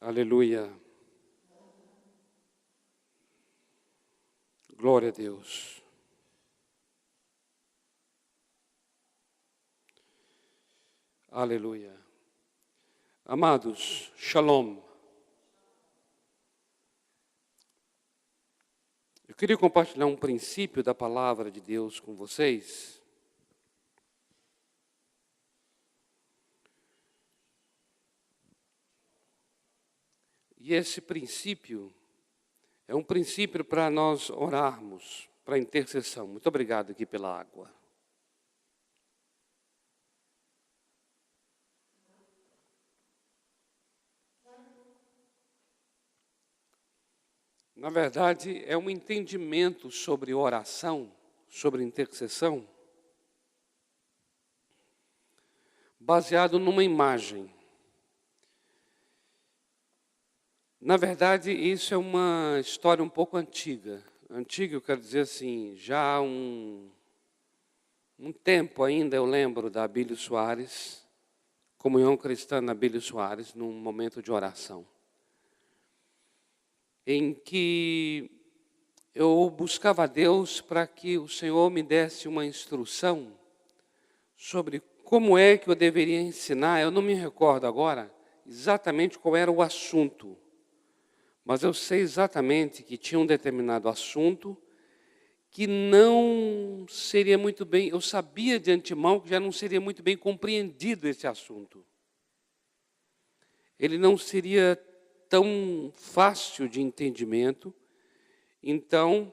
Aleluia. Glória a Deus. Aleluia. Amados, shalom. Eu queria compartilhar um princípio da palavra de Deus com vocês. E esse princípio é um princípio para nós orarmos, para a intercessão. Muito obrigado aqui pela água. Na verdade, é um entendimento sobre oração, sobre intercessão, baseado numa imagem. Na verdade, isso é uma história um pouco antiga. Antiga, eu quero dizer assim, já há um tempo ainda eu lembro da Abílio Soares, Comunhão Cristã na Abílio Soares, num momento de oração, em que eu buscava a Deus para que o Senhor me desse uma instrução sobre como é que eu deveria ensinar. Eu não me recordo agora exatamente qual era o assunto, mas eu sei exatamente que tinha um determinado assunto que não seria muito bem, eu sabia de antemão que já não seria muito bem compreendido esse assunto. Ele não seria tão fácil de entendimento. Então,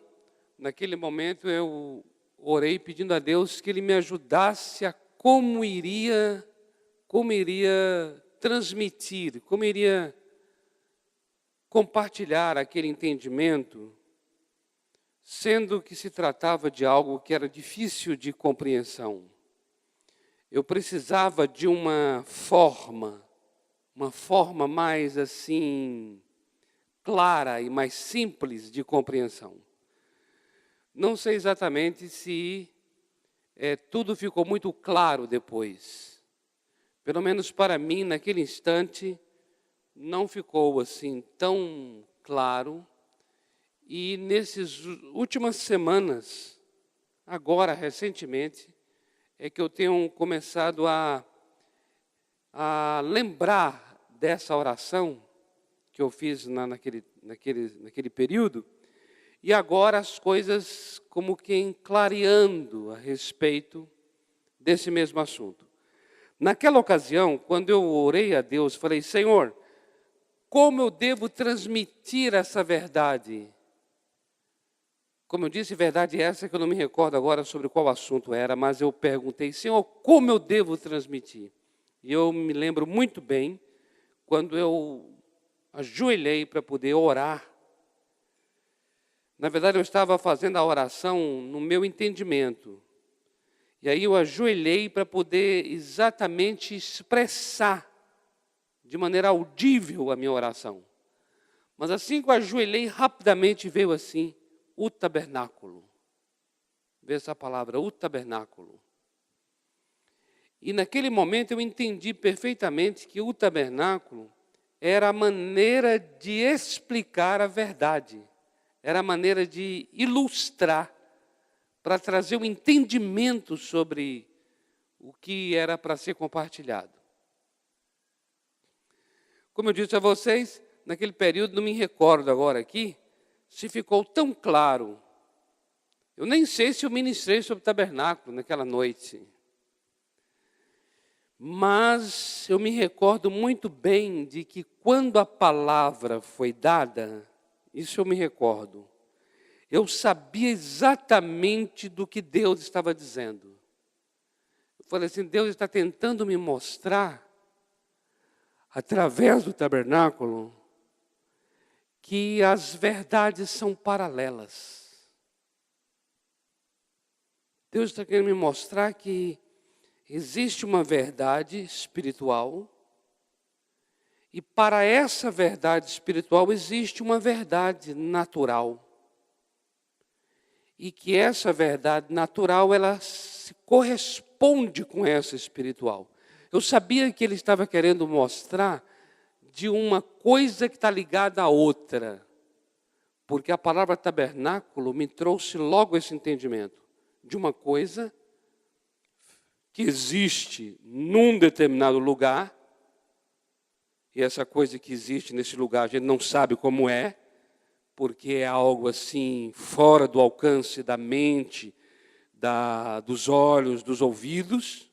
naquele momento eu orei pedindo a Deus que Ele me ajudasse a como iria transmitir, como iria compartilhar aquele entendimento, sendo que se tratava de algo que era difícil de compreensão. Eu precisava de uma forma mais assim, clara e mais simples de compreensão. Não sei exatamente se tudo ficou muito claro depois. Pelo menos para mim, naquele instante, não ficou assim tão claro. E nessas últimas semanas, agora recentemente, é que eu tenho começado a lembrar dessa oração que eu fiz naquele período, e agora as coisas como que clareando a respeito desse mesmo assunto. Naquela ocasião, quando eu orei a Deus, falei: Senhor, como eu devo transmitir essa verdade? Como eu disse, verdade essa que eu não me recordo agora sobre qual assunto era, mas eu perguntei: Senhor, como eu devo transmitir? E eu me lembro muito bem, quando eu ajoelhei para poder orar. Na verdade, eu estava fazendo a oração no meu entendimento. E aí eu ajoelhei para poder exatamente expressar de maneira audível a minha oração. Mas assim que eu ajoelhei, rapidamente veio assim, o tabernáculo. Veio essa palavra, o tabernáculo. E naquele momento eu entendi perfeitamente que o tabernáculo era a maneira de explicar a verdade. Era a maneira de ilustrar, para trazer um entendimento sobre o que era para ser compartilhado. Como eu disse a vocês, naquele período, não me recordo agora aqui, se ficou tão claro. Eu nem sei se eu ministrei sobre o tabernáculo naquela noite. Mas eu me recordo muito bem de que quando a palavra foi dada, isso eu me recordo, eu sabia exatamente do que Deus estava dizendo. Eu falei assim: Deus está tentando me mostrar, através do tabernáculo, que as verdades são paralelas. Deus está querendo me mostrar que existe uma verdade espiritual, e para essa verdade espiritual existe uma verdade natural. E que essa verdade natural, ela se corresponde com essa espiritual. Eu sabia que ele estava querendo mostrar de uma coisa que está ligada à outra. Porque a palavra tabernáculo me trouxe logo esse entendimento de uma coisa que existe num determinado lugar, e essa coisa que existe nesse lugar a gente não sabe como é, porque é algo assim fora do alcance da mente, dos olhos, dos ouvidos.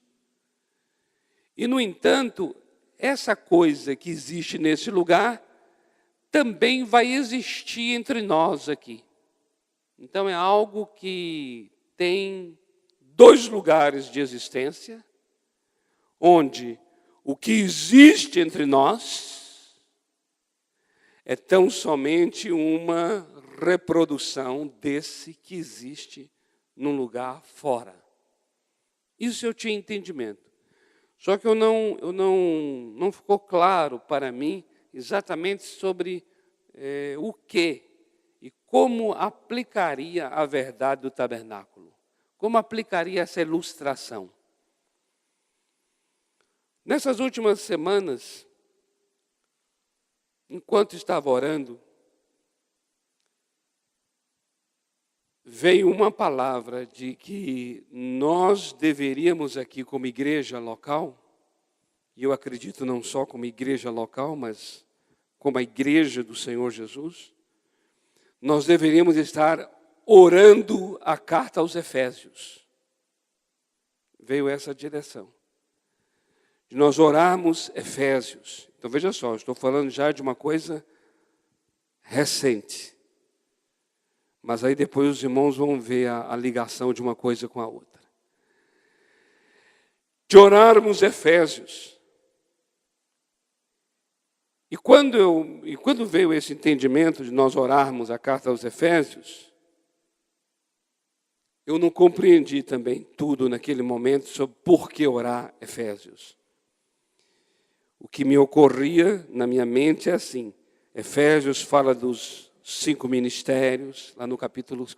E, no entanto, essa coisa que existe nesse lugar também vai existir entre nós aqui. Então, é algo que tem dois lugares de existência, onde o que existe entre nós é tão somente uma reprodução desse que existe num lugar fora. Isso eu tinha entendimento. Só que não ficou claro para mim exatamente sobre o que e como aplicaria a verdade do tabernáculo. Como aplicaria essa ilustração. Nessas últimas semanas, enquanto estava orando, veio uma palavra de que nós deveríamos aqui como igreja local, e eu acredito não só como igreja local, mas como a igreja do Senhor Jesus, nós deveríamos estar orando a carta aos Efésios. Veio essa direção. De nós orarmos Efésios. Então veja só, eu estou falando já de uma coisa recente. Mas aí depois os irmãos vão ver a ligação de uma coisa com a outra. De orarmos Efésios. E quando veio esse entendimento de nós orarmos a carta aos Efésios, eu não compreendi também tudo naquele momento sobre por que orar Efésios. O que me ocorria na minha mente é assim, Efésios fala dos 5 ministérios, lá no capítulo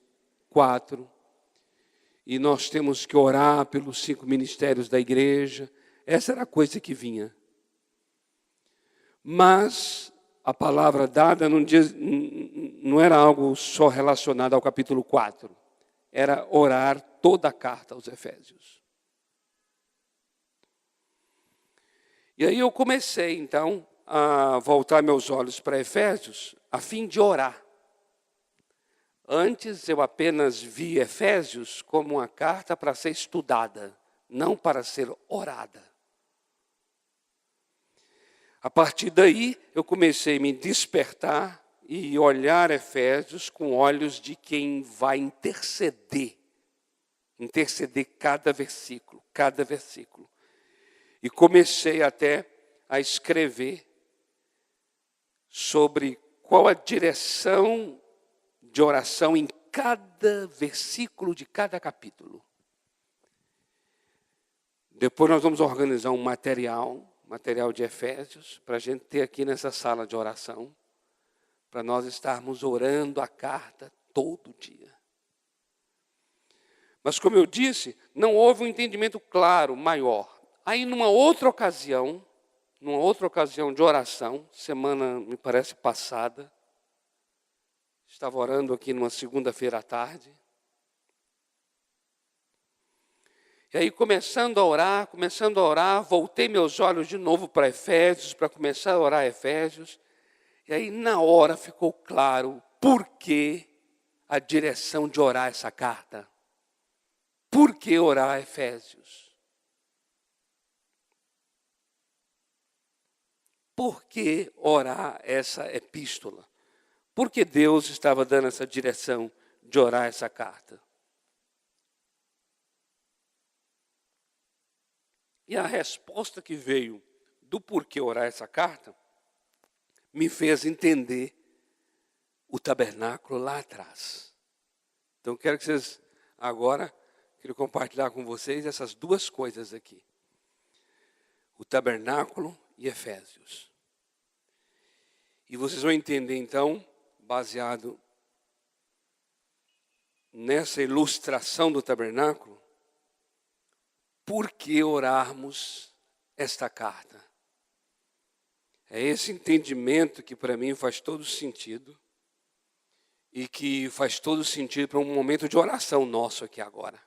4, e nós temos que orar pelos 5 ministérios da igreja, essa era a coisa que vinha. Mas a palavra dada não era algo só relacionado ao capítulo 4, era orar toda a carta aos Efésios. E aí eu comecei, então, a voltar meus olhos para Efésios, a fim de orar. Antes eu apenas vi Efésios como uma carta para ser estudada, não para ser orada. A partir daí, eu comecei a me despertar e olhar Efésios com olhos de quem vai interceder cada versículo. E comecei até a escrever sobre qual a direção de oração em cada versículo de cada capítulo. Depois nós vamos organizar um material de Efésios, para a gente ter aqui nessa sala de oração, para nós estarmos orando a carta todo dia. Mas como eu disse, não houve um entendimento claro, maior. Aí numa outra ocasião de oração, semana me parece passada, estava orando aqui numa segunda-feira à tarde. E aí começando a orar, voltei meus olhos de novo para Efésios, para começar a orar Efésios. E aí na hora ficou claro por que a direção de orar essa carta. Por que orar Efésios? Por que orar essa epístola? Por que Deus estava dando essa direção de orar essa carta? E a resposta que veio do porquê orar essa carta me fez entender o tabernáculo lá atrás. Então, quero que vocês agora, quero compartilhar com vocês essas duas coisas aqui. O tabernáculo e Efésios. E vocês vão entender, então, baseado nessa ilustração do tabernáculo, por que orarmos esta carta? É esse entendimento que para mim faz todo sentido e que faz todo sentido para um momento de oração nosso aqui agora.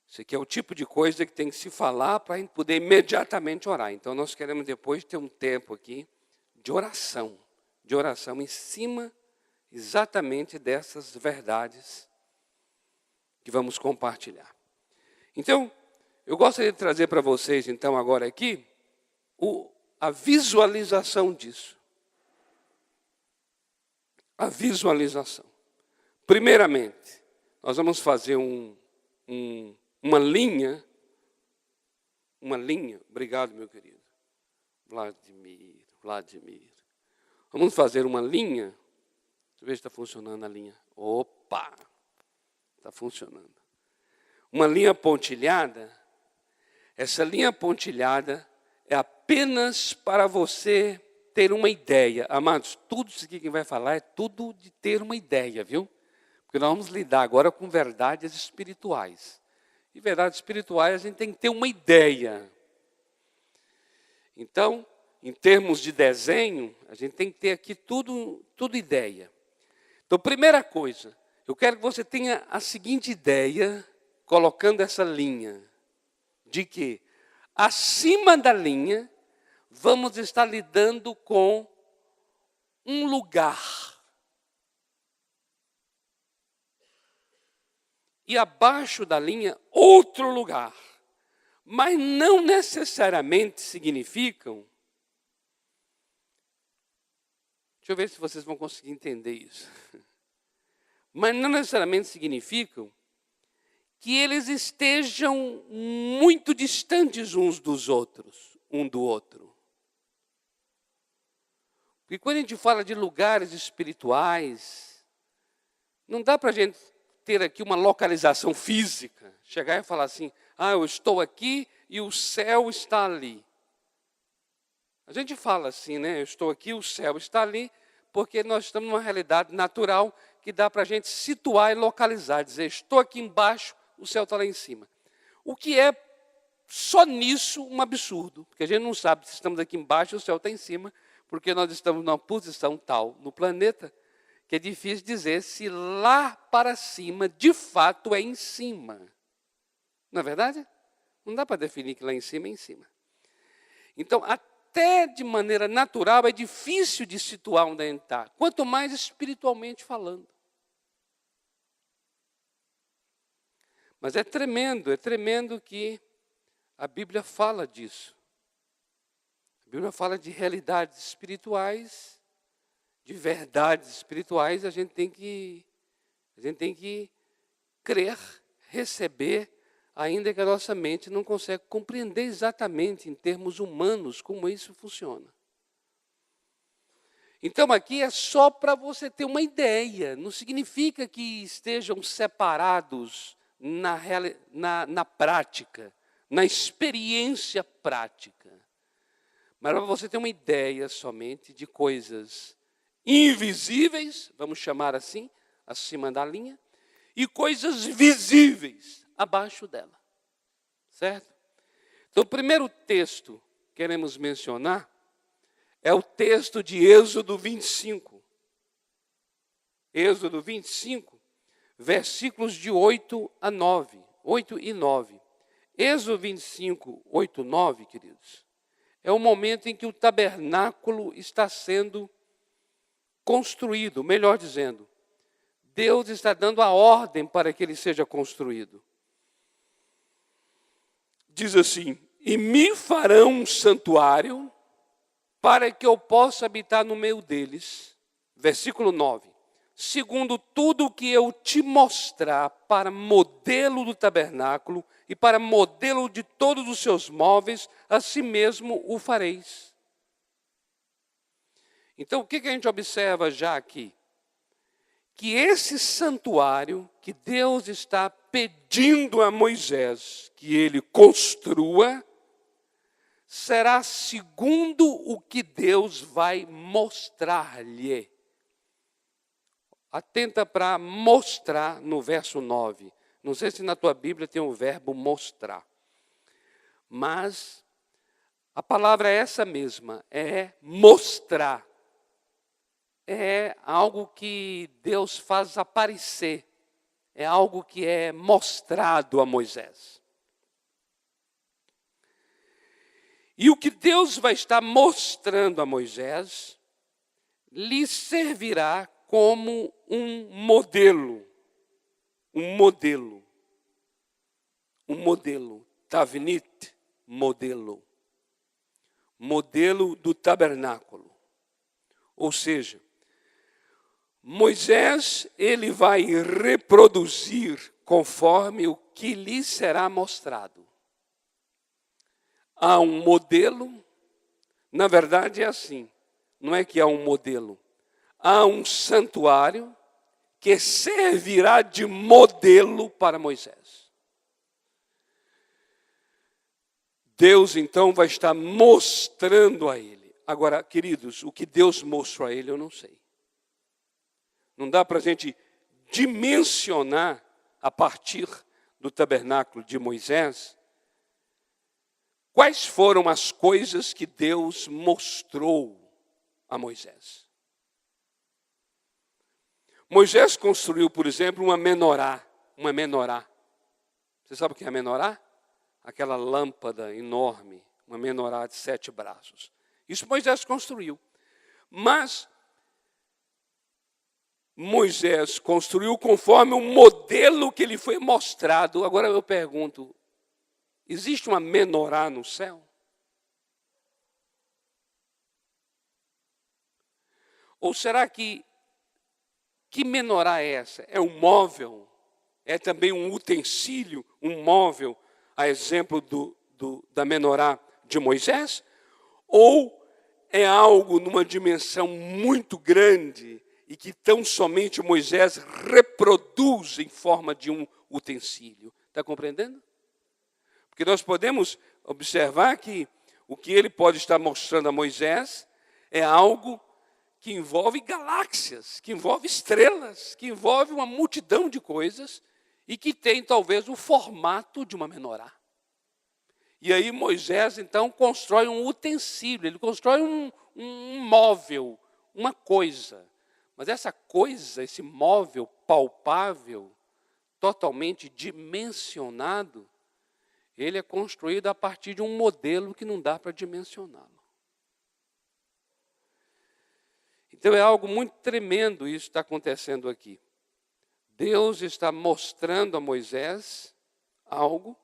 Isso aqui é o tipo de coisa que tem que se falar para a gente poder imediatamente orar. Então, nós queremos depois ter um tempo aqui de oração em cima exatamente dessas verdades que vamos compartilhar. Então, eu gostaria de trazer para vocês, então, agora aqui, a visualização disso. A visualização. Primeiramente, nós vamos fazer uma linha, obrigado, meu querido, Vladimir. Vamos fazer uma linha, deixa eu ver se está funcionando a linha. Opa, está funcionando. Uma linha pontilhada, essa linha pontilhada é apenas para você ter uma ideia. Amados, tudo isso aqui que vai falar é tudo de ter uma ideia, viu? Porque nós vamos lidar agora com verdades espirituais. E verdades espirituais a gente tem que ter uma ideia. Então, em termos de desenho, a gente tem que ter aqui tudo ideia. Então, primeira coisa, eu quero que você tenha a seguinte ideia, colocando essa linha, de que acima da linha, vamos estar lidando com um lugar. E abaixo da linha, outro lugar. Mas não necessariamente significam. Deixa eu ver se vocês vão conseguir entender isso. Mas não necessariamente significam que eles estejam muito distantes uns dos outros, um do outro. Porque quando a gente fala de lugares espirituais, não dá para a gente ter aqui uma localização física, chegar e falar assim, eu estou aqui e o céu está ali. A gente fala assim, né? Eu estou aqui, o céu está ali, porque nós estamos numa realidade natural que dá para a gente situar e localizar, dizer, estou aqui embaixo, o céu está lá em cima. O que é, só nisso, um absurdo, porque a gente não sabe se estamos aqui embaixo e o céu está em cima, porque nós estamos numa posição tal no planeta, que é difícil dizer se lá para cima, de fato, é em cima. Não é verdade? Não dá para definir que lá em cima é em cima. Então, até de maneira natural, é difícil de situar onde a gente está, quanto mais espiritualmente falando. Mas é tremendo que a Bíblia fala disso. A Bíblia fala de realidades espirituais, de verdades espirituais, a gente tem que crer, receber, ainda que a nossa mente não consegue compreender exatamente em termos humanos como isso funciona. Então aqui é só para você ter uma ideia, não significa que estejam separados na prática, na experiência prática. Mas para você ter uma ideia somente de coisas invisíveis, vamos chamar assim, acima da linha, e coisas visíveis abaixo dela. Certo? Então, o primeiro texto que queremos mencionar é o texto de Êxodo 25. Êxodo 25, versículos de 8 a 9. 8 e 9. Êxodo 25, 8 e 9, queridos, é o momento em que o tabernáculo está sendo construído, melhor dizendo, Deus está dando a ordem para que ele seja construído. Diz assim, e me farão um santuário para que eu possa habitar no meio deles. Versículo 9. Segundo tudo o que eu te mostrar para modelo do tabernáculo e para modelo de todos os seus móveis, assim mesmo o fareis. Então, o que a gente observa já aqui? Que esse santuário que Deus está pedindo a Moisés que ele construa, será segundo o que Deus vai mostrar-lhe. Atenta para mostrar no verso 9. Não sei se na tua Bíblia tem o verbo mostrar. Mas A palavra é essa mesma, é mostrar. É algo que Deus faz aparecer. É algo que é mostrado a Moisés. E o que Deus vai estar mostrando a Moisés lhe servirá como um modelo. Um modelo. Um modelo. Tavnit, modelo. Modelo do tabernáculo. Ou seja, Moisés, ele vai reproduzir conforme o que lhe será mostrado. Há um modelo, na verdade é assim, não é que há um modelo. Há um santuário que servirá de modelo para Moisés. Deus então vai estar mostrando a ele. Agora, queridos, o que Deus mostrou a ele eu não sei. Não dá para a gente dimensionar a partir do tabernáculo de Moisés quais foram as coisas que Deus mostrou a Moisés. Moisés construiu, por exemplo, uma menorá. Você sabe o que é a menorá? Aquela lâmpada enorme, uma menorá de 7 braços. Isso Moisés construiu. Mas Moisés construiu conforme um modelo que lhe foi mostrado. Agora eu pergunto, existe uma menorá no céu? Ou será que menorá é essa? É um móvel? É também um utensílio, um móvel, a exemplo da menorá de Moisés? Ou é algo numa dimensão muito grande e que tão somente Moisés reproduz em forma de um utensílio? Está compreendendo? Porque nós podemos observar que o que ele pode estar mostrando a Moisés é algo que envolve galáxias, que envolve estrelas, que envolve uma multidão de coisas e que tem talvez o formato de uma menorá. E aí Moisés então constrói um utensílio, ele constrói um móvel, uma coisa. Mas essa coisa, esse móvel palpável, totalmente dimensionado, ele é construído a partir de um modelo que não dá para dimensioná-lo. Então é algo muito tremendo isso que está acontecendo aqui. Deus está mostrando a Moisés algo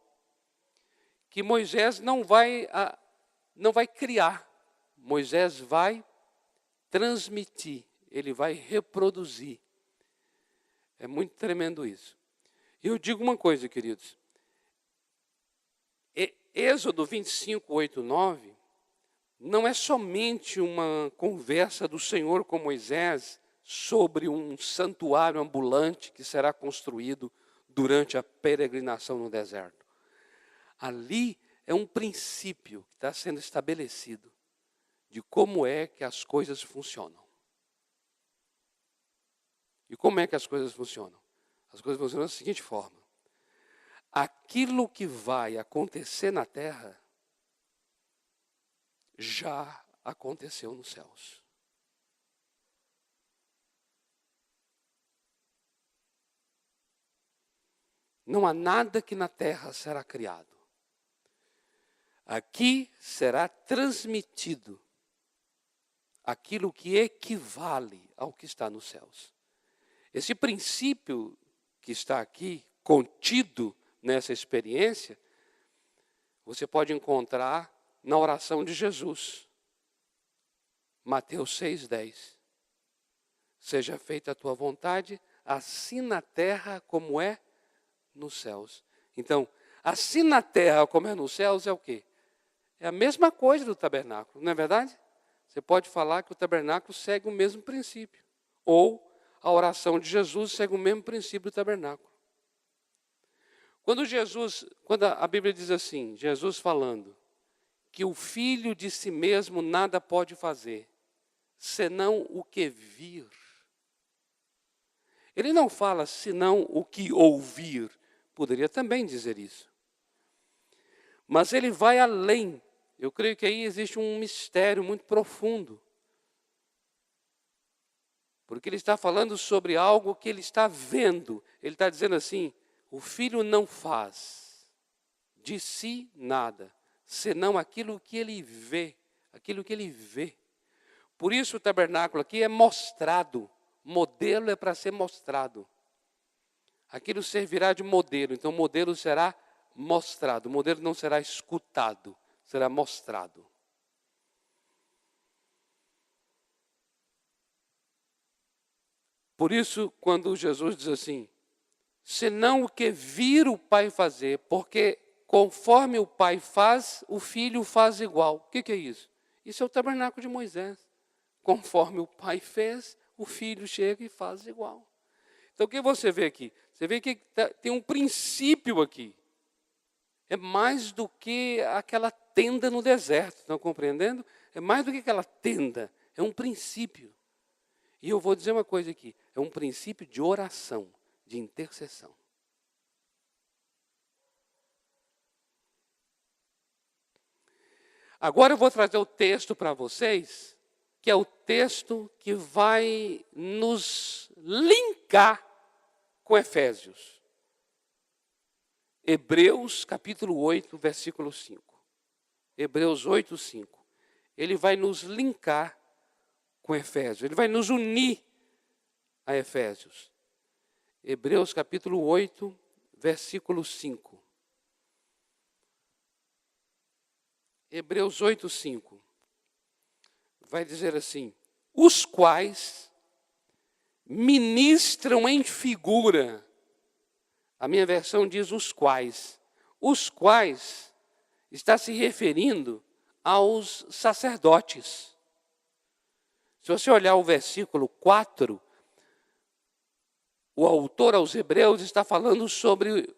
que Moisés não vai criar. Moisés vai transmitir, ele vai reproduzir. É muito tremendo isso. E eu digo uma coisa, queridos. Êxodo 25, 8, 9, não é somente uma conversa do Senhor com Moisés sobre um santuário ambulante que será construído durante a peregrinação no deserto. Ali é um princípio que está sendo estabelecido de como é que as coisas funcionam. E como é que as coisas funcionam? As coisas funcionam da seguinte forma. Aquilo que vai acontecer na terra já aconteceu nos céus. Não há nada que na terra será criado. Aqui será transmitido aquilo que equivale ao que está nos céus. Esse princípio que está aqui, contido nessa experiência, você pode encontrar na oração de Jesus. Mateus 6,10. Seja feita a tua vontade, assim na terra como é nos céus. Então, assim na terra como é nos céus é o quê? É a mesma coisa do tabernáculo, não é verdade? Você pode falar que o tabernáculo segue o mesmo princípio. Ou a oração de Jesus segue o mesmo princípio do tabernáculo. Quando a Bíblia diz assim, Jesus falando, que o filho de si mesmo nada pode fazer, senão o que vir. Ele não fala senão o que ouvir, poderia também dizer isso. Mas ele vai além Eu creio que aí existe um mistério muito profundo. Porque ele está falando sobre algo que ele está vendo. Ele está dizendo assim, o filho não faz de si nada, senão aquilo que ele vê, aquilo que ele vê. Por isso o tabernáculo aqui é mostrado, modelo é para ser mostrado. Aquilo servirá de modelo, então o modelo será mostrado, o modelo não será escutado, será mostrado. Por isso, quando Jesus diz assim, senão o que vir o Pai fazer, porque conforme o Pai faz, o Filho faz igual. O que é isso? Isso é o tabernáculo de Moisés. Conforme o Pai fez, o Filho chega e faz igual. Então, o que você vê aqui? Você vê que tem um princípio aqui. É mais do que aquela tenda no deserto, estão compreendendo? É mais do que aquela tenda, é um princípio. E eu vou dizer uma coisa aqui, é um princípio de oração, de intercessão. Agora eu vou trazer o texto para vocês, que é o texto que vai nos linkar com Efésios. Hebreus capítulo 8, versículo 5. Hebreus 8, 5. Ele vai nos linkar com Efésios, ele vai nos unir a Efésios. Hebreus capítulo 8, versículo 5. Hebreus 8, 5. Vai dizer assim, os quais ministram em figura. A minha versão diz os quais está se referindo aos sacerdotes. Se você olhar o versículo 4, o autor aos Hebreus está falando sobre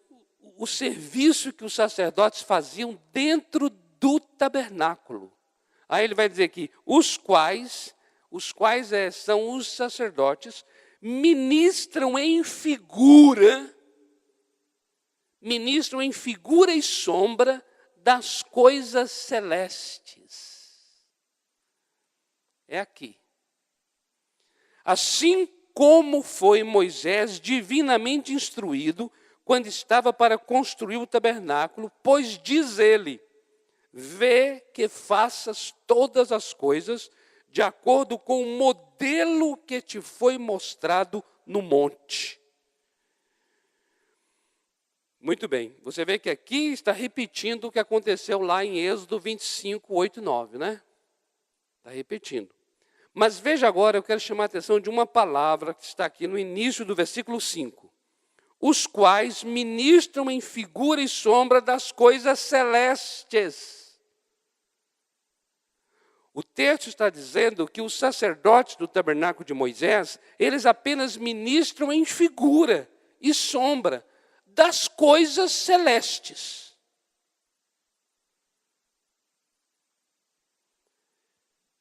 o serviço que os sacerdotes faziam dentro do tabernáculo. Aí ele vai dizer aqui, os quais são os sacerdotes, ministram em figura e sombra das coisas celestes. É aqui. Assim como foi Moisés divinamente instruído quando estava para construir o tabernáculo, pois diz ele, vê que faças todas as coisas de acordo com o modelo que te foi mostrado no monte. Muito bem, você vê que aqui está repetindo o que aconteceu lá em Êxodo 25, 8 e 9, né? Está repetindo. Mas veja agora, eu quero chamar a atenção de uma palavra que está aqui no início do versículo 5. Os quais ministram em figura e sombra das coisas celestes. O texto está dizendo que os sacerdotes do tabernáculo de Moisés, eles apenas ministram em figura e sombra das coisas celestes.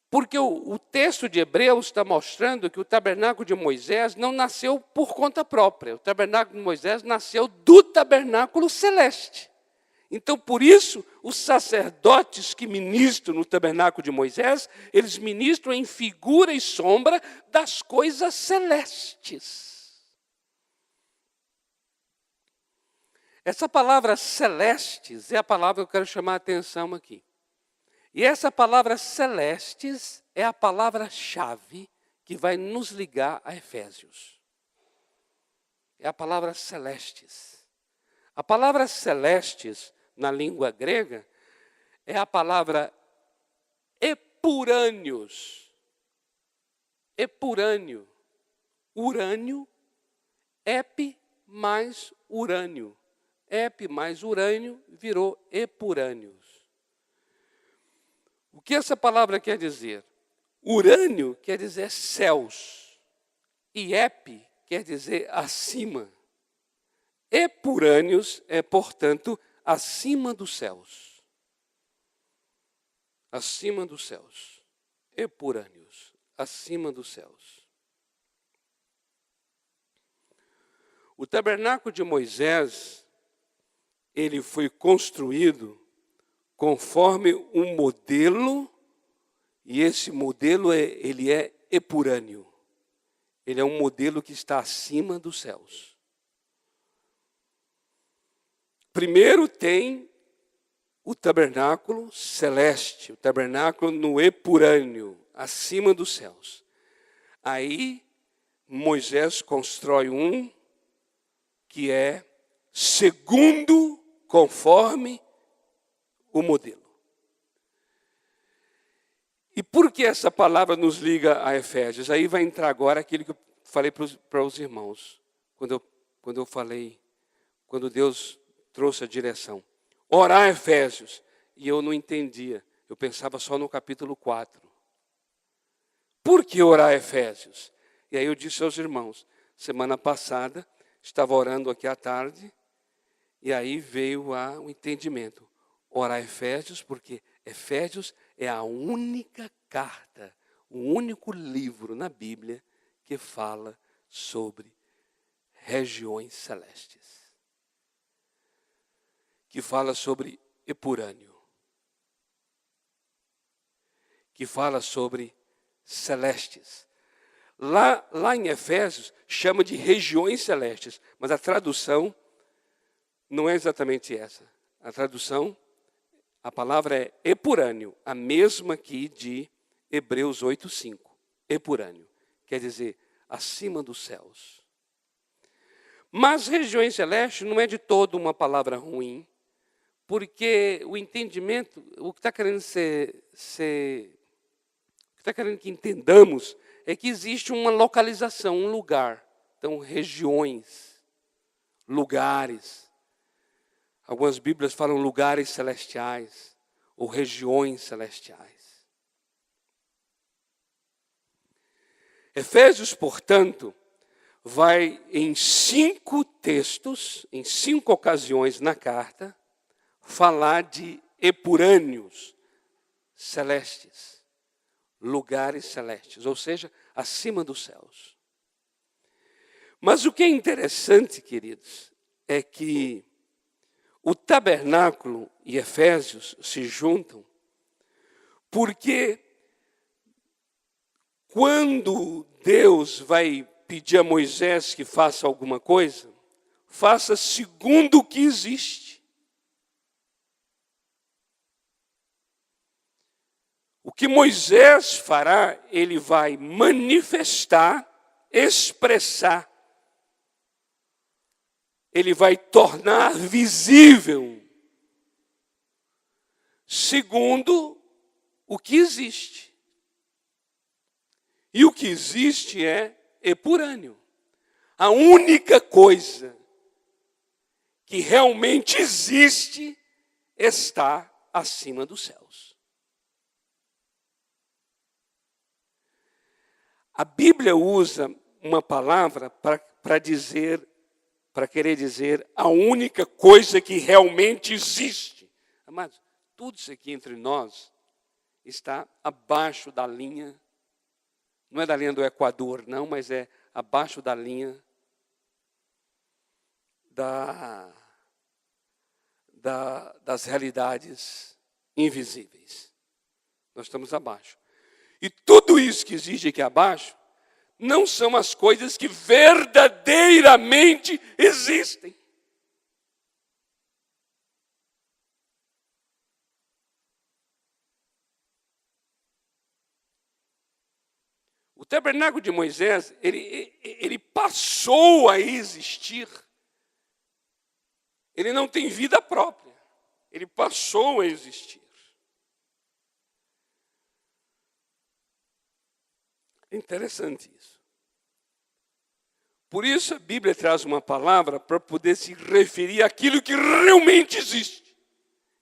Porque o texto de Hebreus está mostrando que o tabernáculo de Moisés não nasceu por conta própria. O tabernáculo de Moisés nasceu do tabernáculo celeste. Então, por isso, os sacerdotes que ministram no tabernáculo de Moisés, eles ministram em figura e sombra das coisas celestes. Essa palavra celestes é a palavra que eu quero chamar a atenção aqui. E essa palavra celestes é a palavra-chave que vai nos ligar a Efésios. É a palavra celestes. A palavra celestes, na língua grega, é a palavra epurâneos. Epurâneo. Urânio, ep mais urânio. Ep mais urânio virou epurâneos. O que essa palavra quer dizer? Urânio quer dizer céus. E ep quer dizer acima. Epurâneos é, portanto, acima dos céus. Acima dos céus. Epurâneos, acima dos céus. O tabernáculo de Moisés, ele foi construído conforme um modelo, e esse modelo ele é epurâneo. Ele é um modelo que está acima dos céus. Primeiro tem o tabernáculo celeste, o tabernáculo no epurâneo, acima dos céus. Aí Moisés constrói um que é segundo conforme o modelo. E por que essa palavra nos liga a Efésios? Aí vai entrar agora aquilo que eu falei para os irmãos, quando eu falei, quando Deus trouxe a direção. Orar Efésios. E eu não entendia, eu pensava só no capítulo 4. Por que orar Efésios? E aí eu disse aos irmãos, semana passada, estava orando aqui à tarde, e aí veio o entendimento. Orar Efésios, porque Efésios é a única carta, o único livro na Bíblia que fala sobre regiões celestes. Que fala sobre epurâneo. Que fala sobre celestes. Lá em Efésios, chama de regiões celestes, mas a tradução não é exatamente essa. A tradução, a palavra é epurâneo, a mesma que de Hebreus 8:5. Epurâneo, quer dizer, acima dos céus. Mas regiões celestes não é de todo uma palavra ruim, porque o entendimento, o que está querendo que entendamos é que existe uma localização, um lugar. Então, regiões, lugares. Algumas Bíblias falam lugares celestiais ou regiões celestiais. Efésios, portanto, vai em 5 textos, em 5 ocasiões na carta, falar de epurâneos celestes, lugares celestes, ou seja, acima dos céus. Mas o que é interessante, queridos, é que o tabernáculo e Efésios se juntam, porque quando Deus vai pedir a Moisés que faça alguma coisa, faça segundo o que existe. O que Moisés fará, ele vai manifestar, expressar. Ele vai tornar visível, segundo o que existe. E o que existe é epurâneo. A única coisa que realmente existe está acima dos céus. A Bíblia usa uma palavra para querer dizer a única coisa que realmente existe. Amados, tudo isso aqui entre nós está abaixo da linha, não é da linha do Equador, não, mas é abaixo da linha das realidades invisíveis. Nós estamos abaixo. E tudo isso que existe aqui abaixo não são as coisas que verdadeiramente existem. O tabernáculo de Moisés, ele passou a existir. Ele não tem vida própria. Ele passou a existir. É interessante isso. Por isso a Bíblia traz uma palavra para poder se referir àquilo que realmente existe.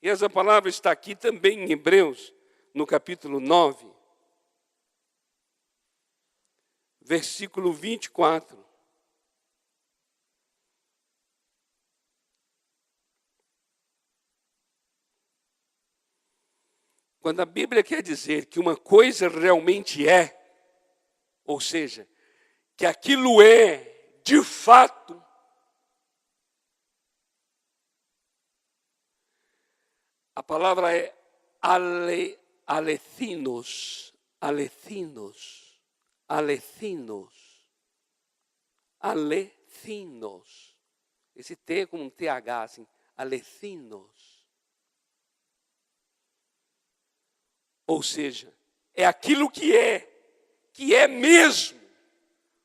E essa palavra está aqui também em Hebreus, no capítulo 9, versículo 24. Quando a Bíblia quer dizer que uma coisa realmente é, ou seja, que aquilo é, de fato, A palavra é alecinos, alecinos, alecinos, alecinos. Esse T é como um TH, assim, alecinos. Ou seja, é aquilo que é mesmo,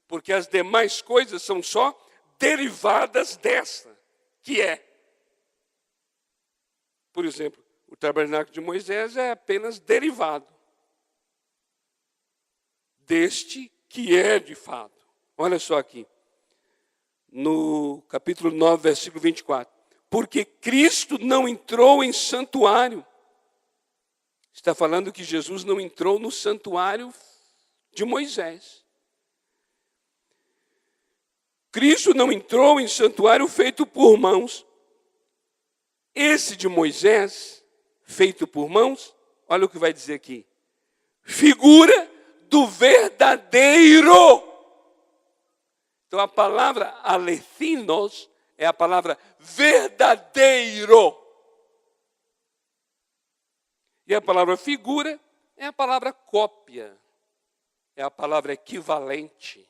porque as demais coisas são só derivadas dessa, que é. Por exemplo, o tabernáculo de Moisés é apenas derivado deste que é de fato. Olha só aqui, no capítulo 9, versículo 24. Porque Cristo não entrou em santuário. Está falando que Jesus não entrou no santuário de Moisés. Cristo não entrou em santuário feito por mãos. Esse de Moisés, feito por mãos, olha o que vai dizer aqui. Figura do verdadeiro. Então a palavra alecinos é a palavra verdadeiro. E a palavra figura é a palavra cópia. É a palavra equivalente.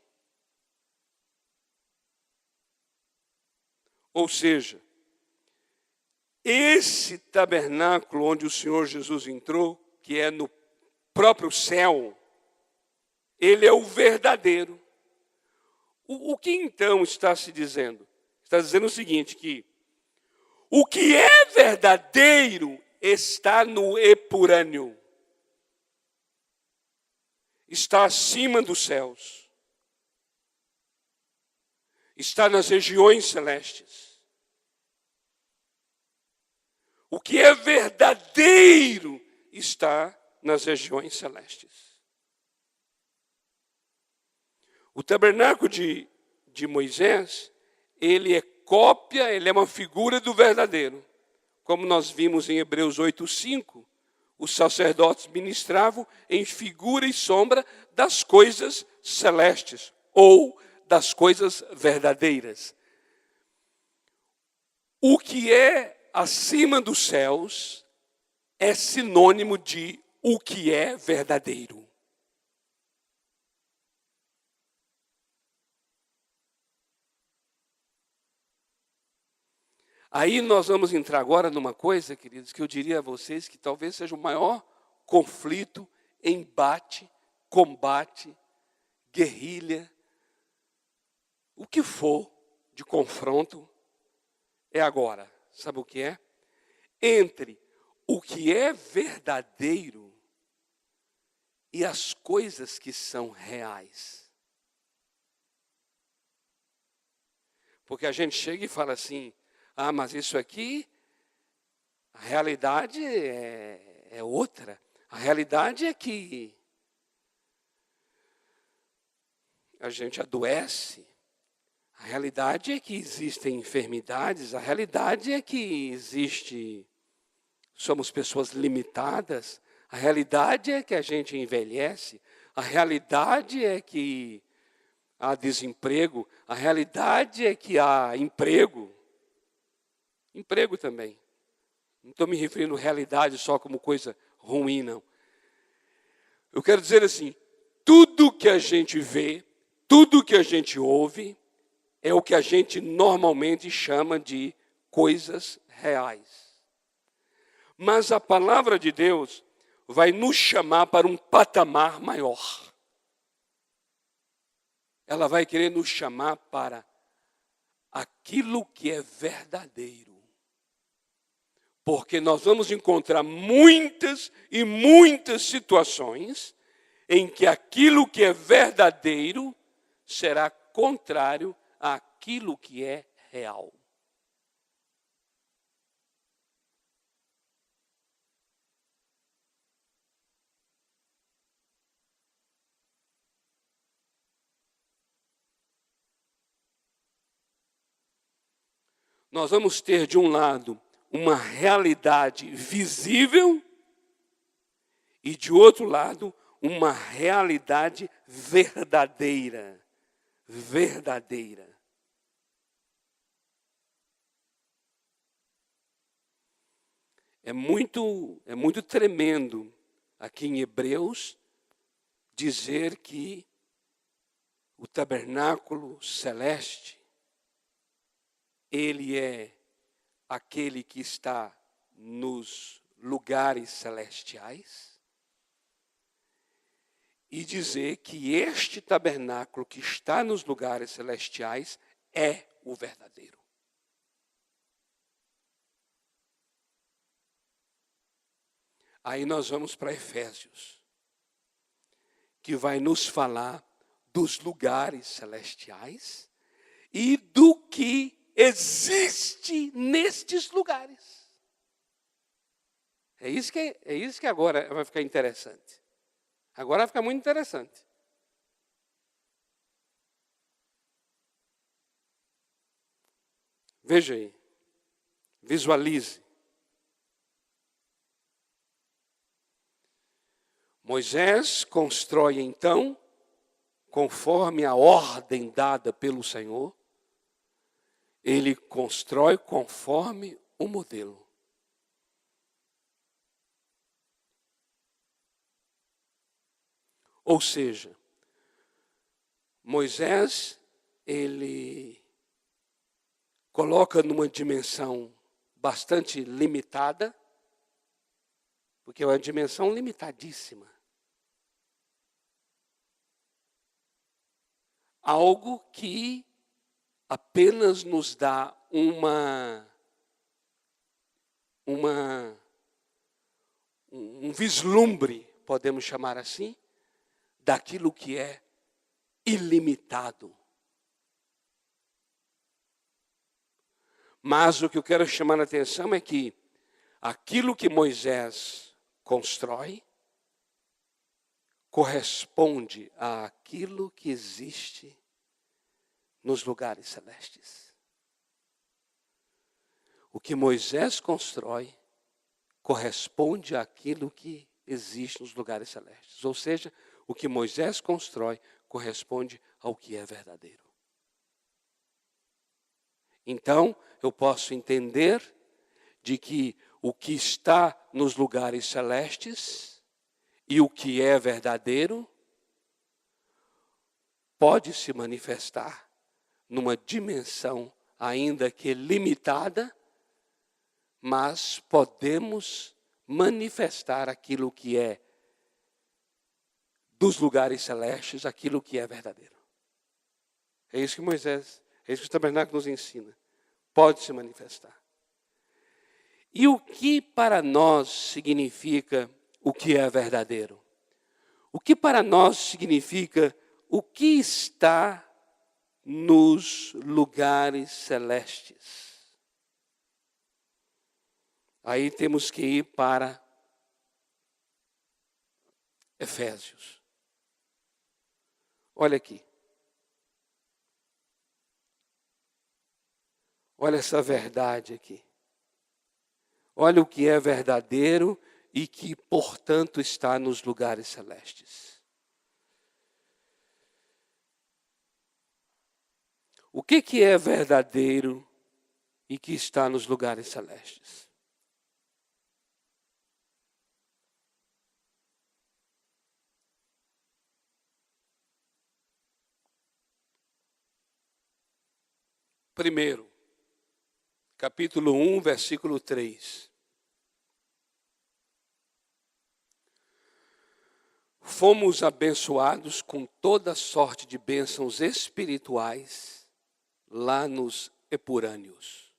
Ou seja, esse tabernáculo onde o Senhor Jesus entrou, que é no próprio céu, ele é o verdadeiro. O que então está se dizendo? Está dizendo o seguinte, que o que é verdadeiro está no epurâneo. Está acima dos céus. Está nas regiões celestes. O que é verdadeiro está nas regiões celestes. O tabernáculo de Moisés, ele é cópia, ele é uma figura do verdadeiro. Como nós vimos em Hebreus 8:5, os sacerdotes ministravam em figura e sombra das coisas celestes, ou das coisas verdadeiras. O que é acima dos céus é sinônimo de o que é verdadeiro. Aí nós vamos entrar agora numa coisa, queridos, que eu diria a vocês que talvez seja o maior conflito, embate, combate, guerrilha, o que for de confronto é agora. Sabe o que é? Entre o que é verdadeiro e as coisas que são reais. Porque a gente chega e fala assim, mas isso aqui, a realidade é outra. A realidade é que a gente adoece. A realidade é que existem enfermidades, a realidade é que somos pessoas limitadas, a realidade é que a gente envelhece, a realidade é que há desemprego, a realidade é que há emprego também. Não estou me referindo à realidade só como coisa ruim, não. Eu quero dizer assim, tudo que a gente vê, tudo que a gente ouve, é o que a gente normalmente chama de coisas reais. Mas a palavra de Deus vai nos chamar para um patamar maior. Ela vai querer nos chamar para aquilo que é verdadeiro. Porque nós vamos encontrar muitas e muitas situações em que aquilo que é verdadeiro será contrário àquilo que é real. Nós vamos ter, de um lado, uma realidade visível e, de outro lado, uma realidade verdadeira. Verdadeira. É muito tremendo aqui em Hebreus dizer que o tabernáculo celeste, ele é aquele que está nos lugares celestiais, e dizer que este tabernáculo que está nos lugares celestiais é o verdadeiro. Aí nós vamos para Efésios, que vai nos falar dos lugares celestiais e do que existe nestes lugares. É isso que agora vai ficar interessante. Agora vai ficar muito interessante. Veja aí, visualize. Moisés constrói então, conforme a ordem dada pelo Senhor, ele constrói conforme o modelo. Ou seja, Moisés, ele coloca numa dimensão bastante limitada, porque é uma dimensão limitadíssima. Algo que apenas nos dá um vislumbre, podemos chamar assim, daquilo que é ilimitado. Mas o que eu quero chamar a atenção é que aquilo que Moisés constrói corresponde àquilo que existe nos lugares celestes. O que Moisés constrói corresponde àquilo que existe nos lugares celestes. Ou seja, o que Moisés constrói corresponde ao que é verdadeiro. Então, eu posso entender de que o que está nos lugares celestes e o que é verdadeiro pode se manifestar numa dimensão ainda que limitada, mas podemos manifestar aquilo que é dos lugares celestes, aquilo que é verdadeiro. É isso que é isso que o tabernáculo nos ensina. Pode se manifestar. E o que para nós significa o que é verdadeiro? O que para nós significa o que está nos lugares celestes? Aí temos que ir para Efésios. Olha aqui. Olha essa verdade aqui. Olha o que é verdadeiro e que, portanto, está nos lugares celestes. O que é verdadeiro e que está nos lugares celestes? Primeiro, capítulo 1, versículo 3. Fomos abençoados com toda sorte de bênçãos espirituais lá nos Epurâneos.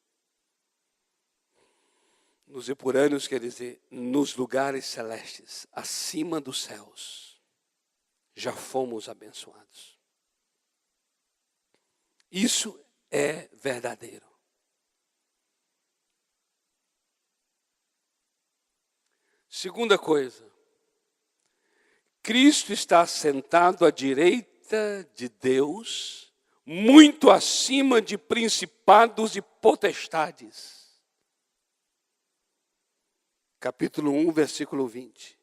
Nos Epurâneos quer dizer nos lugares celestes, acima dos céus. Já fomos abençoados. Isso é verdadeiro. Segunda coisa, Cristo está sentado à direita de Deus, muito acima de principados e potestades. Capítulo 1, versículo 20.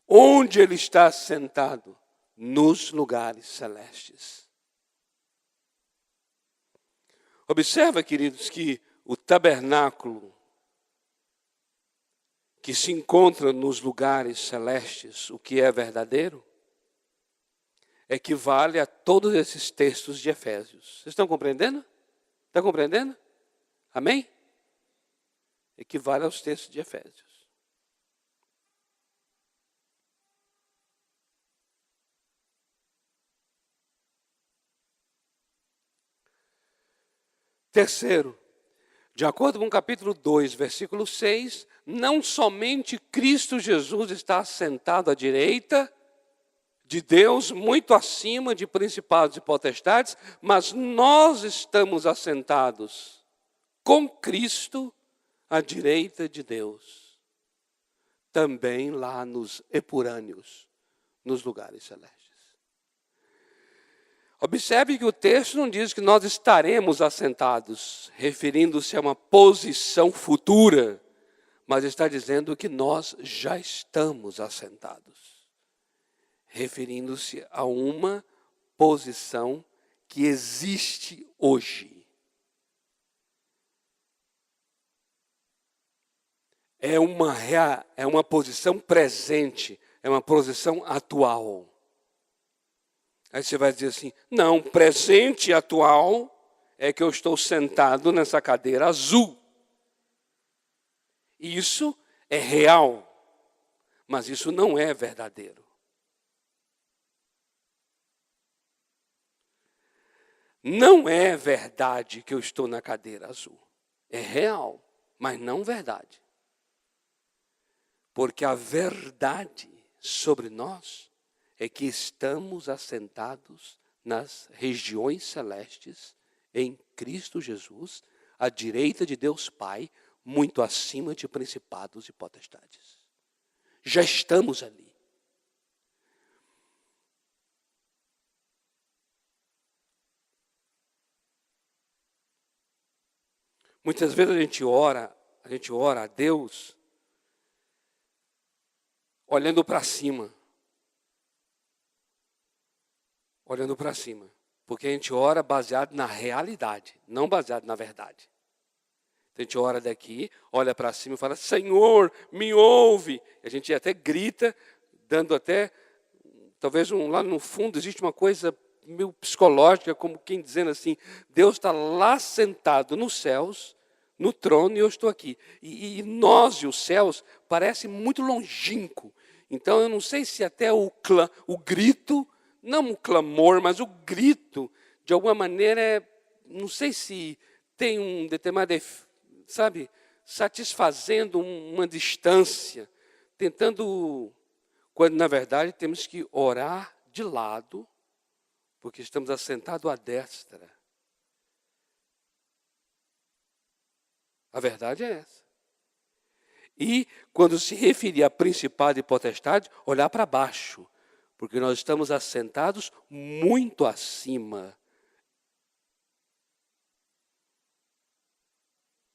Onde ele está sentado? Nos lugares celestes. Observa, queridos, que o tabernáculo que se encontra nos lugares celestes, o que é verdadeiro, equivale a todos esses textos de Efésios. Vocês estão compreendendo? Está compreendendo? Amém? Equivale aos textos de Efésios. Terceiro, de acordo com o capítulo 2, versículo 6, não somente Cristo Jesus está assentado à direita de Deus, muito acima de principados e potestades, mas nós estamos assentados com Cristo à direita de Deus, também lá nos epurâneos, nos lugares celestes. Observe que o texto não diz que nós estaremos assentados, referindo-se a uma posição futura, mas está dizendo que nós já estamos assentados, referindo-se a uma posição que existe hoje. É uma posição presente, é uma posição atual. Aí você vai dizer assim, não, presente e atual é que eu estou sentado nessa cadeira azul. Isso é real, mas isso não é verdadeiro. Não é verdade que eu estou na cadeira azul. É real, mas não verdade. Porque a verdade sobre nós é que estamos assentados nas regiões celestes, em Cristo Jesus, à direita de Deus Pai, muito acima de principados e potestades. Já estamos ali. Muitas vezes a gente ora a Deus olhando para cima. Olhando para cima. Porque a gente ora baseado na realidade, não baseado na verdade. Então a gente ora daqui, olha para cima e fala, Senhor, me ouve. A gente até grita, dando até, talvez lá no fundo existe uma coisa meio psicológica, como quem dizendo assim, Deus está lá sentado nos céus, no trono, e eu estou aqui. E nós e os céus parecem muito longínquo. Então eu não sei se até o grito, não o clamor, mas o grito, de alguma maneira, não sei se tem um determinado, sabe, satisfazendo uma distância, tentando, quando na verdade temos que orar de lado, porque estamos assentados à destra. A verdade é essa. E, quando se referir a principado e potestade, olhar para baixo, porque nós estamos assentados muito acima.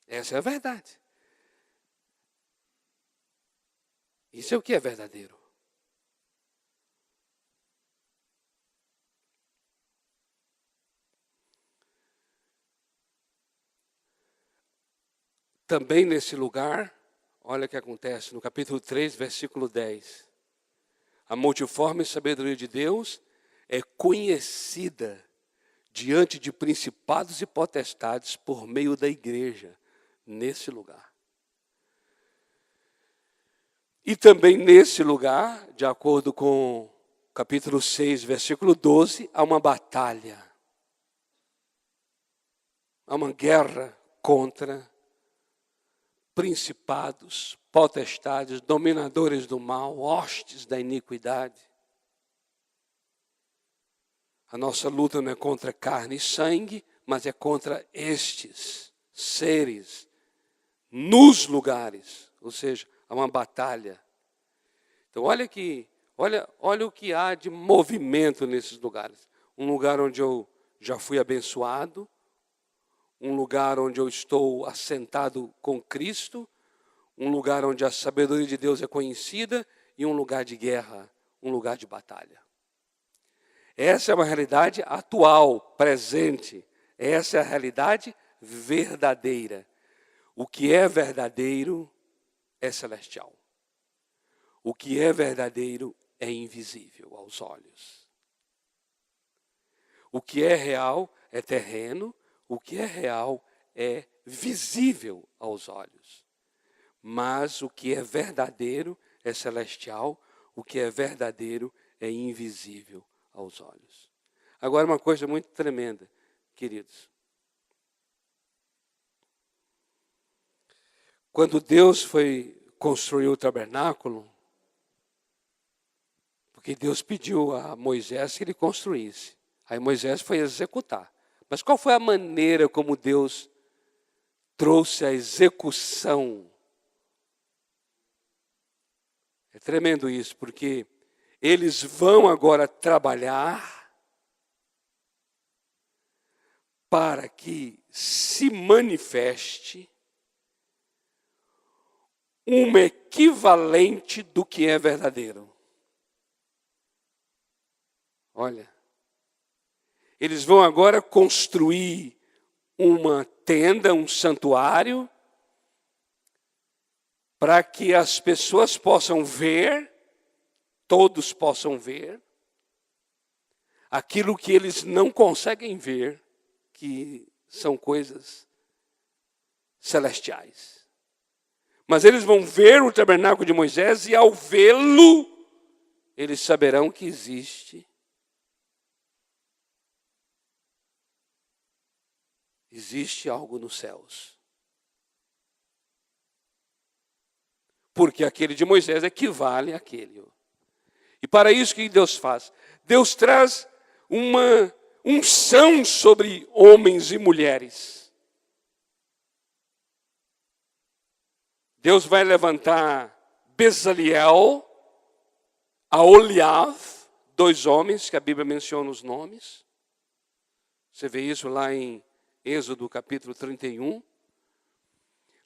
Essa é a verdade. Isso é o que é verdadeiro. Também nesse lugar, olha o que acontece no capítulo 3, versículo 10. A multiforme sabedoria de Deus é conhecida diante de principados e potestades por meio da igreja, nesse lugar. E também nesse lugar, de acordo com capítulo 6, versículo 12, há uma batalha. Há uma guerra contra principados, potestades, dominadores do mal, hostes da iniquidade. A nossa luta não é contra carne e sangue, mas é contra estes seres nos lugares, ou seja, há uma batalha. Então olha o que há de movimento nesses lugares. Um lugar onde eu já fui abençoado, um lugar onde eu estou assentado com Cristo, um lugar onde a sabedoria de Deus é conhecida e um lugar de guerra, um lugar de batalha. Essa é uma realidade atual, presente. Essa é a realidade verdadeira. O que é verdadeiro é celestial. O que é verdadeiro é invisível aos olhos. O que é real é terreno, o que é real é visível aos olhos. Mas o que é verdadeiro é celestial, o que é verdadeiro é invisível aos olhos. Agora, uma coisa muito tremenda, queridos. Quando Deus foi construir o tabernáculo, porque Deus pediu a Moisés que ele construísse. Aí Moisés foi executar. Mas qual foi a maneira como Deus trouxe a execução? É tremendo isso, porque eles vão agora trabalhar para que se manifeste um equivalente do que é verdadeiro. Olha, eles vão agora construir uma tenda, um santuário, para que as pessoas possam ver, todos possam ver, aquilo que eles não conseguem ver, que são coisas celestiais. Mas eles vão ver o tabernáculo de Moisés e ao vê-lo, eles saberão que existe algo nos céus. Porque aquele de Moisés equivale àquele. E para isso que Deus faz? Deus traz uma unção sobre homens e mulheres. Deus vai levantar Bezaliel, Aholiab, 2 homens, que a Bíblia menciona os nomes. Você vê isso lá em Êxodo capítulo 31.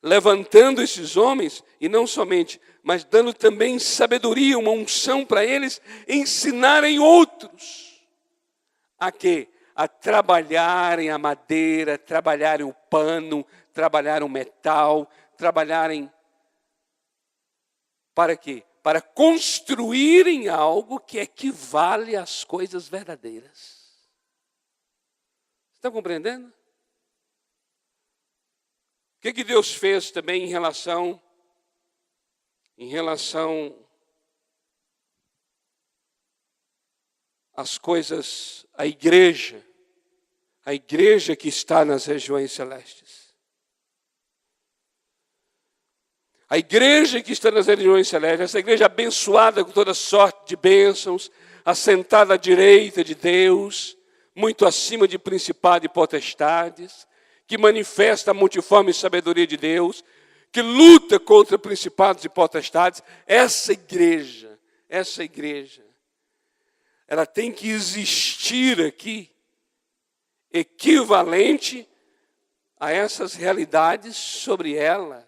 Levantando esses homens, e não somente, mas dando também sabedoria, uma unção para eles, ensinarem outros. A quê? A trabalharem a madeira, trabalharem o pano, trabalharem o metal, trabalharem para quê? Para construírem algo que equivale às coisas verdadeiras. Estão compreendendo? O que Deus fez também em relação às coisas, a igreja que está nas regiões celestes. A igreja que está nas regiões celestes, essa igreja abençoada com toda sorte de bênçãos, assentada à direita de Deus, muito acima de principados e potestades, que manifesta a multiforme sabedoria de Deus, que luta contra principados e potestades, essa igreja, ela tem que existir aqui, equivalente a essas realidades sobre ela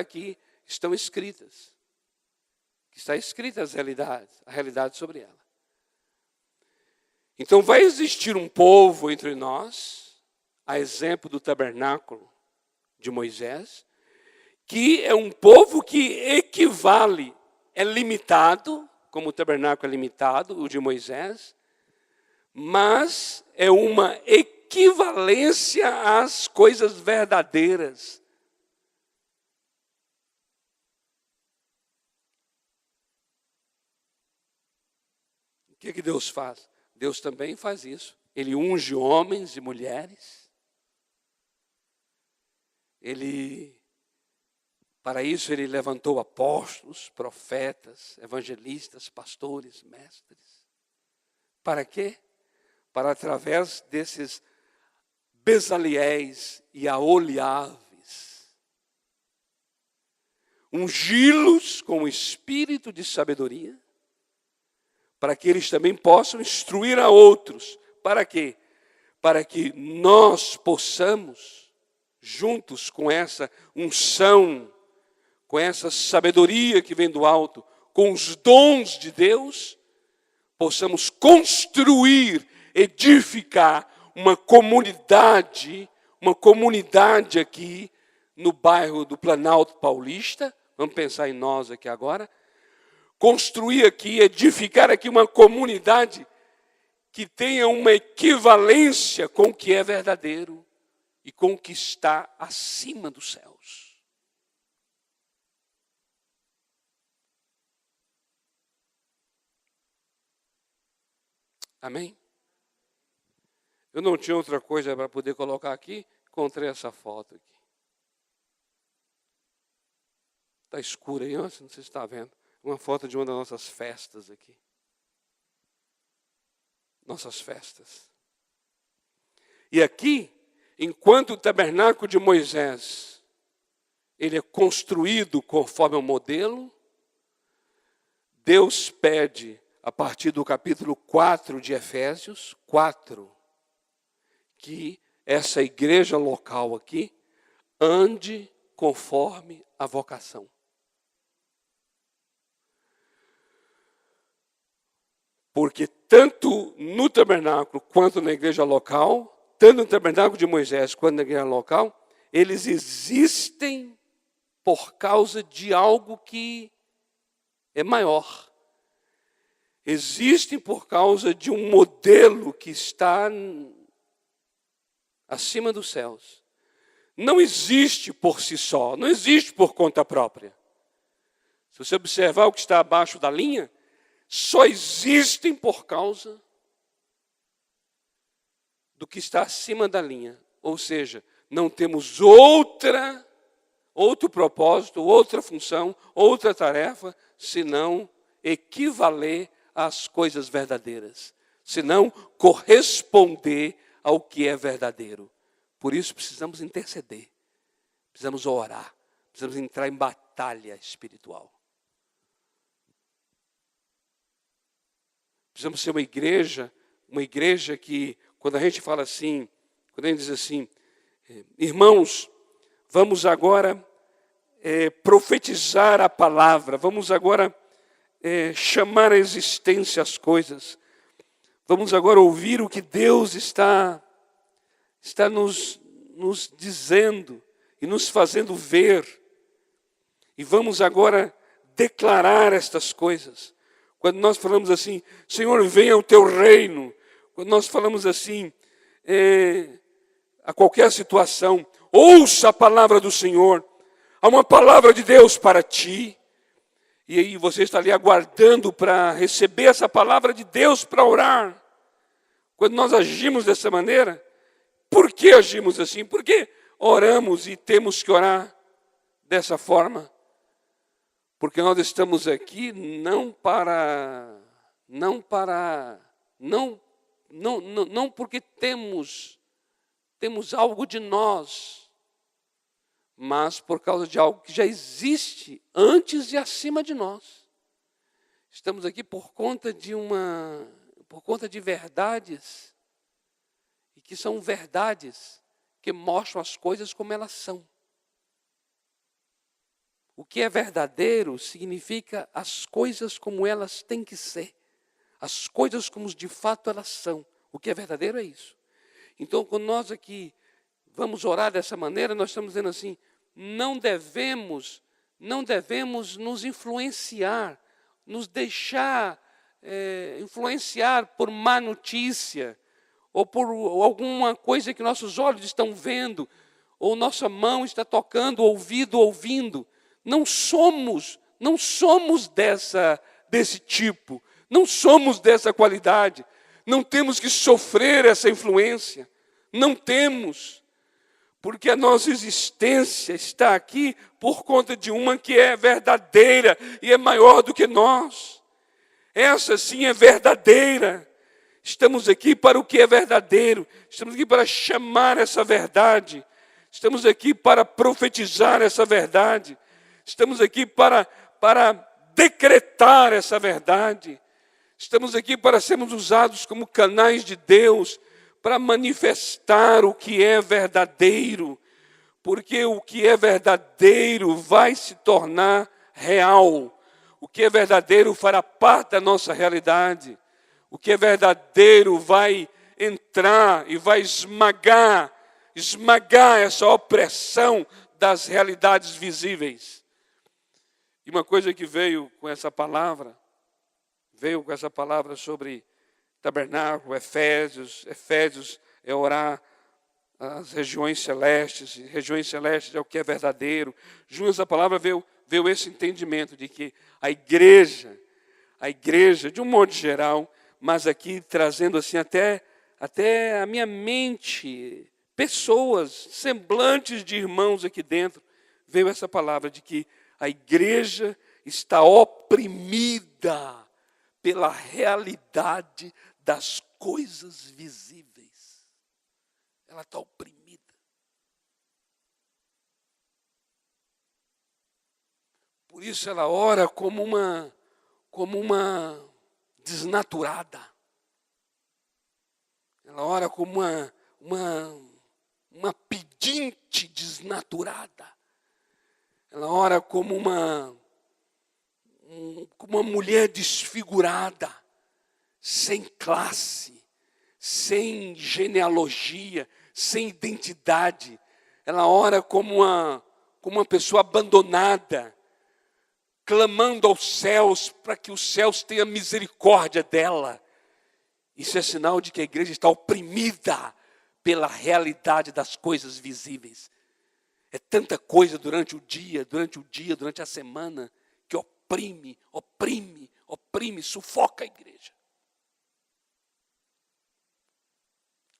que estão escritas. Que está escrita a realidade sobre ela. Então vai existir um povo entre nós, a exemplo do tabernáculo de Moisés, que é um povo que equivale, é limitado, como o tabernáculo é limitado, o de Moisés, mas é uma equivalência às coisas verdadeiras. O que Deus faz? Deus também faz isso. Ele unge homens e mulheres. Para isso, ele levantou apóstolos, profetas, evangelistas, pastores, mestres. Para quê? Para através desses Bezaliéis e Aholiabes, ungí-los com o espírito de sabedoria, para que eles também possam instruir a outros. Para quê? Para que nós possamos, juntos com essa unção, com essa sabedoria que vem do alto, com os dons de Deus, possamos construir, edificar uma comunidade aqui no bairro do Planalto Paulista, Vamos pensar em nós aqui agora. Construir aqui, edificar aqui uma comunidade que tenha uma equivalência com o que é verdadeiro e com o que está acima dos céus. Amém? Eu não tinha outra coisa para poder colocar aqui, encontrei essa foto aqui. Está escuro aí, não sei se você está vendo. Uma foto de uma das nossas festas aqui. Nossas festas. E aqui, enquanto o tabernáculo de Moisés, ele é construído conforme o modelo, Deus pede, a partir do capítulo 4 de Efésios, 4, que essa igreja local aqui ande conforme a vocação. Porque tanto no tabernáculo quanto na igreja local, tanto no tabernáculo de Moisés quanto na igreja local, eles existem por causa de algo que é maior. Existem por causa de um modelo que está acima dos céus. Não existe por si só, não existe por conta própria. Se você observar o que está abaixo da linha, só existem por causa do que está acima da linha. Ou seja, não temos outro propósito, outra função, outra tarefa, senão equivaler às coisas verdadeiras. Senão corresponder ao que é verdadeiro. Por isso precisamos interceder, precisamos orar, precisamos entrar em batalha espiritual. Precisamos ser uma igreja que, quando a gente fala assim, quando a gente diz assim, irmãos, vamos agora profetizar a palavra, vamos agora chamar à existência as coisas, vamos agora ouvir o que Deus está nos dizendo e nos fazendo ver, e vamos agora declarar estas coisas. Quando nós falamos assim, Senhor, venha o teu reino. Quando nós falamos assim, a qualquer situação, ouça a palavra do Senhor. Há uma palavra de Deus para ti. E aí você está ali aguardando para receber essa palavra de Deus para orar. Quando nós agimos dessa maneira, por que agimos assim? Por que oramos e temos que orar dessa forma? Porque nós estamos aqui não porque temos algo de nós, mas por causa de algo que já existe antes e acima de nós. Estamos aqui por conta de verdades, e que são verdades que mostram as coisas como elas são. O que é verdadeiro significa as coisas como elas têm que ser. As coisas como de fato elas são. O que é verdadeiro é isso. Então, quando nós aqui vamos orar dessa maneira, nós estamos dizendo assim, não devemos nos influenciar, nos deixar influenciar por má notícia, ou por alguma coisa que nossos olhos estão vendo, ou nossa mão está tocando, ouvido ouvindo. Não somos desse tipo, não somos dessa qualidade, não temos que sofrer essa influência, não temos, porque a nossa existência está aqui por conta de uma que é verdadeira e é maior do que nós. Essa sim é verdadeira. Estamos aqui para o que é verdadeiro, estamos aqui para chamar essa verdade, estamos aqui para profetizar essa verdade. Estamos aqui para decretar essa verdade. Estamos aqui para sermos usados como canais de Deus, para manifestar o que é verdadeiro. Porque o que é verdadeiro vai se tornar real. O que é verdadeiro fará parte da nossa realidade. O que é verdadeiro vai entrar e vai esmagar essa opressão das realidades visíveis. E uma coisa que veio com essa palavra sobre tabernáculo, Efésios é orar as regiões celestes, e regiões celestes é o que é verdadeiro. Junto a essa palavra veio esse entendimento de que a igreja, de um modo geral, mas aqui trazendo assim até a minha mente, pessoas, semblantes de irmãos aqui dentro, veio essa palavra de que a igreja está oprimida pela realidade das coisas visíveis. Ela está oprimida. Por isso ela ora como uma desnaturada. Ela ora como uma pedinte desnaturada. Ela ora como uma mulher desfigurada, sem classe, sem genealogia, sem identidade. Ela ora como uma pessoa abandonada, clamando aos céus para que os céus tenham misericórdia dela. Isso é sinal de que a igreja está oprimida pela realidade das coisas visíveis. É tanta coisa durante o dia, durante a semana, que oprime, sufoca a igreja.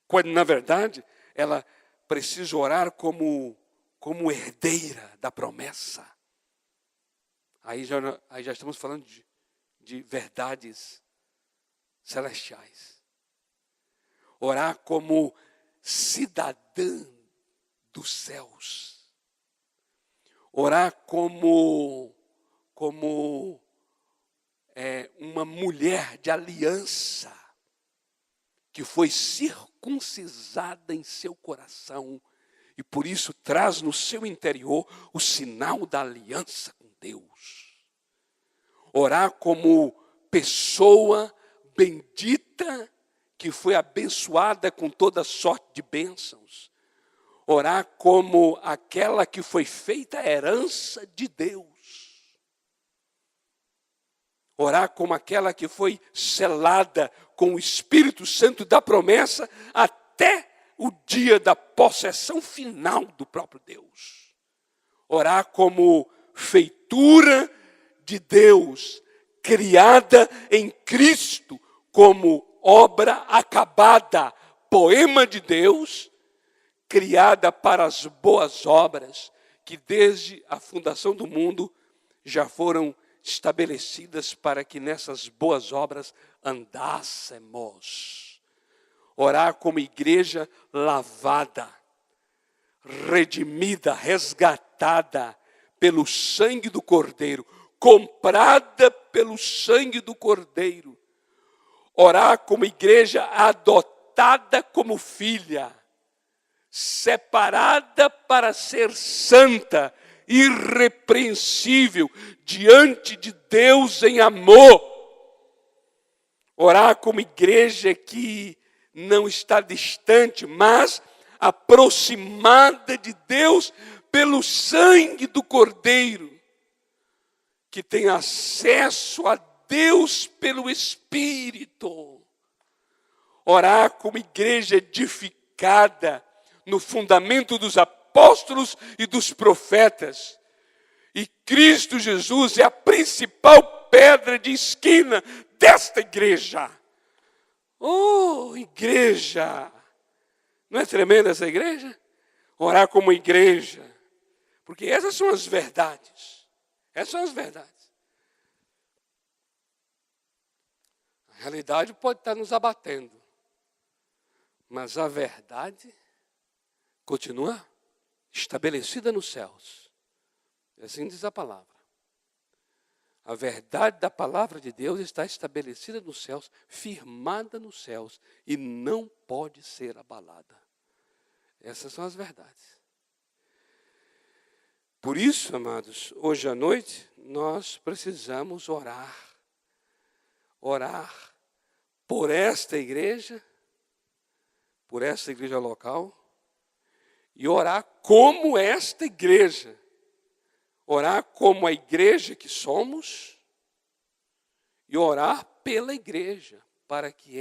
Quando, na verdade, ela precisa orar como herdeira da promessa. Aí já estamos falando de verdades celestiais. Orar como cidadã dos céus. Orar como uma mulher de aliança que foi circuncisada em seu coração e por isso traz no seu interior o sinal da aliança com Deus. Orar como pessoa bendita que foi abençoada com toda sorte de bênçãos. Orar como aquela que foi feita a herança de Deus. Orar como aquela que foi selada com o Espírito Santo da promessa até o dia da possessão final do próprio Deus. Orar como feitura de Deus, criada em Cristo, como obra acabada, poema de Deus, criada para as boas obras, que desde a fundação do mundo já foram estabelecidas para que nessas boas obras andássemos. Orar como igreja lavada, redimida, resgatada pelo sangue do Cordeiro, comprada pelo sangue do Cordeiro. Orar como igreja adotada como filha, separada para ser santa, irrepreensível diante de Deus em amor. Orar como igreja que não está distante, mas aproximada de Deus pelo sangue do Cordeiro, que tem acesso a Deus pelo Espírito. Orar como igreja edificada no fundamento dos apóstolos e dos profetas. E Cristo Jesus é a principal pedra de esquina desta igreja. Oh, igreja! Não é tremenda essa igreja? Orar como igreja. Porque essas são as verdades. Essas são as verdades. A realidade pode estar nos abatendo. Mas a verdade continua estabelecida nos céus. Assim diz a palavra. A verdade da palavra de Deus está estabelecida nos céus, firmada nos céus, e não pode ser abalada. Essas são as verdades. Por isso, amados, hoje à noite, nós precisamos orar. Orar por esta igreja local, e orar como esta igreja. Orar como a igreja que somos e orar pela igreja, para que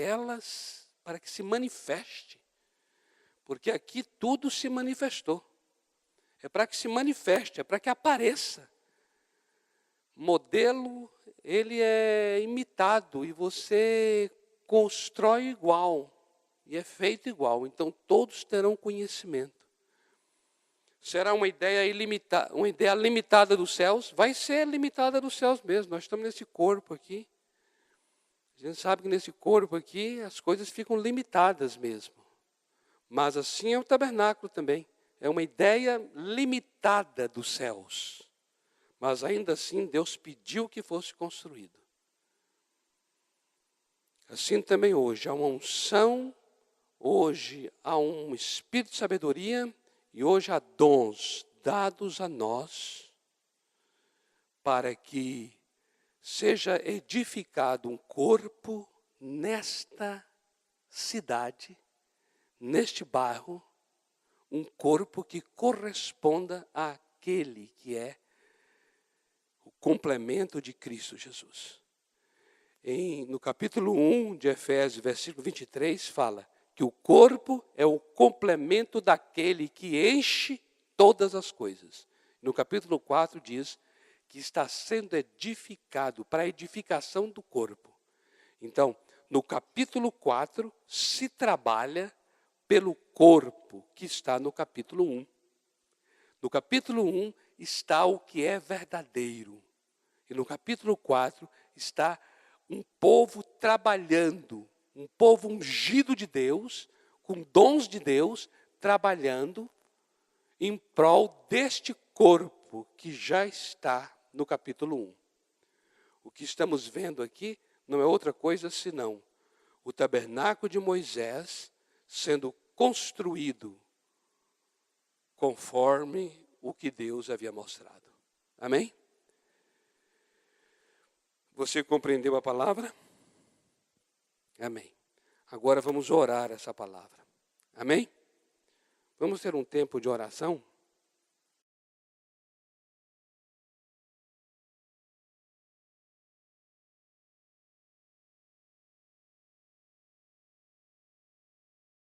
se manifeste. Porque aqui tudo se manifestou. É para que se manifeste, é para que apareça. Modelo, ele é imitado e você constrói igual e é feito igual. Então todos terão conhecimento. Será uma ideia ilimitada, uma ideia limitada dos céus? Vai ser limitada dos céus mesmo. Nós estamos nesse corpo aqui. A gente sabe que nesse corpo aqui as coisas ficam limitadas mesmo. Mas assim é o tabernáculo também. É uma ideia limitada dos céus. Mas ainda assim Deus pediu que fosse construído. Assim também hoje há uma unção, hoje há um espírito de sabedoria e hoje há dons dados a nós para que seja edificado um corpo nesta cidade, neste bairro, um corpo que corresponda àquele que é o complemento de Cristo Jesus. No capítulo 1 de Efésios, versículo 23, fala que o corpo é o complemento daquele que enche todas as coisas. No capítulo 4 diz que está sendo edificado para a edificação do corpo. Então, no capítulo 4 se trabalha pelo corpo que está no capítulo 1. No capítulo 1 está o que é verdadeiro. E no capítulo 4 está um povo trabalhando, um povo ungido de Deus, com dons de Deus, trabalhando em prol deste corpo que já está no capítulo 1. O que estamos vendo aqui não é outra coisa senão o tabernáculo de Moisés sendo construído conforme o que Deus havia mostrado. Amém? Você compreendeu a palavra? Amém. Agora vamos orar essa palavra. Amém? Vamos ter um tempo de oração?